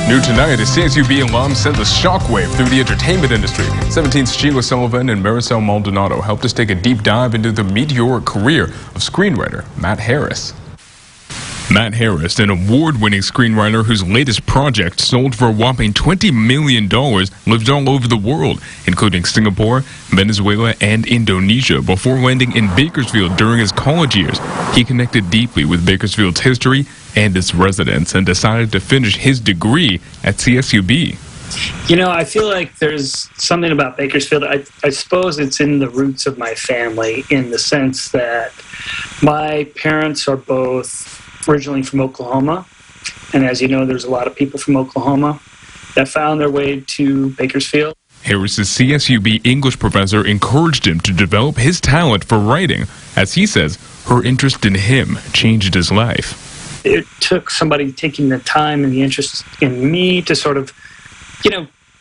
New tonight, a CSUB alum sent a shockwave through the entertainment industry. 17's Sheila Sullivan and Maricel Maldonado helped us take a deep dive into the meteoric career of screenwriter Matt Harris. Matt Harris, an award-winning screenwriter whose latest project sold for a whopping $20 million, lived all over the world, including Singapore, Venezuela, and Indonesia, before landing in Bakersfield during his college years. He connected deeply with Bakersfield's history and its residents and decided to finish his degree at CSUB. You know, I feel like there's something about Bakersfield. I suppose it's in the roots of my family, in the sense that my parents are both originally from Oklahoma, and as you know, there's a lot of people from Oklahoma that found their way to Bakersfield. Harris's CSUB English professor encouraged him to develop his talent for writing. As he says, her interest in him changed his life. It took somebody taking the time and the interest in me to sort of,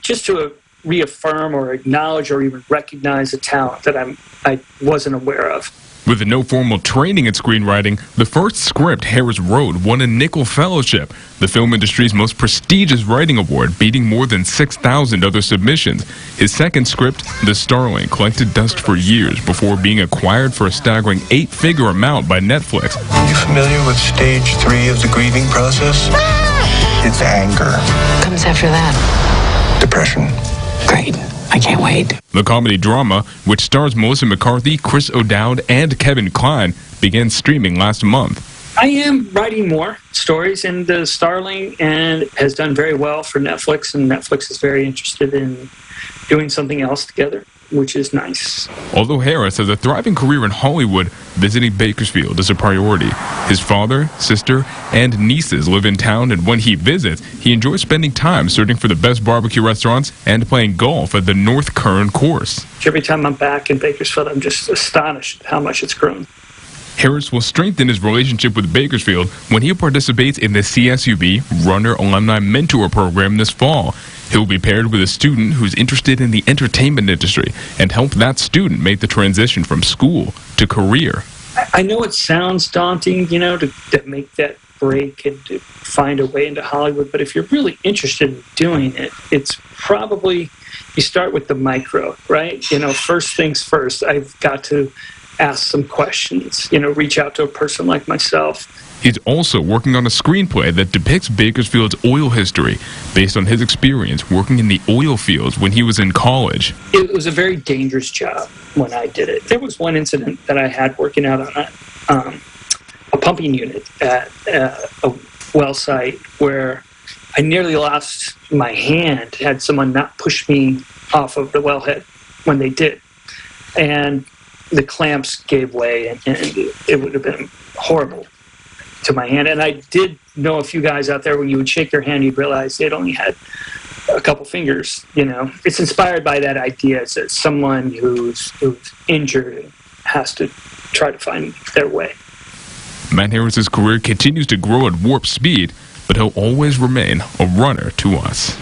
just to reaffirm or acknowledge or even recognize a talent that I wasn't aware of. With no formal training in screenwriting, the first script Harris wrote won a Nickel Fellowship, the film industry's most prestigious writing award, beating more than 6,000 other submissions. His second script, The Starling, collected dust for years before being acquired for a staggering 8-figure amount by Netflix. Are you familiar with stage 3 of the grieving process? It's anger. What comes after that? Depression. Great. I can't wait. The comedy drama, which stars Melissa McCarthy, Chris O'Dowd, and Kevin Kline, began streaming last month. I am writing more stories in The Starling, and it has done very well for Netflix, and Netflix is very interested in doing something else together, which is nice. Although Harris has a thriving career in Hollywood, visiting Bakersfield is a priority. His father, sister, and nieces live in town, and when he visits, he enjoys spending time searching for the best barbecue restaurants and playing golf at the North Kern course. Every time I'm back in Bakersfield, I'm just astonished at how much it's grown. Harris will strengthen his relationship with Bakersfield when he participates in the CSUB Runner Alumni Mentor Program this fall. He will be paired with a student who's interested in the entertainment industry and help that student make the transition from school to career. I know it sounds daunting, to make that break and to find a way into Hollywood, but if you're really interested in doing it, it's probably, you start with the micro, right? First things first, I've got to ask some questions, reach out to a person like myself. He's also working on a screenplay that depicts Bakersfield's oil history, based on his experience working in the oil fields when he was in college. It was a very dangerous job when I did it. There was one incident that I had working out on a pumping unit at a well site where I nearly lost my hand had someone not pushed me off of the wellhead when they did. And the clamps gave way, and it would have been horrible to my hand. And I did know a few guys out there, when you would shake their hand, you'd realize they'd only had a couple fingers. It's inspired by that idea. It's that someone who's injured has to try to find their way. Matt Harris's career continues to grow at warp speed, but he'll always remain a runner to us.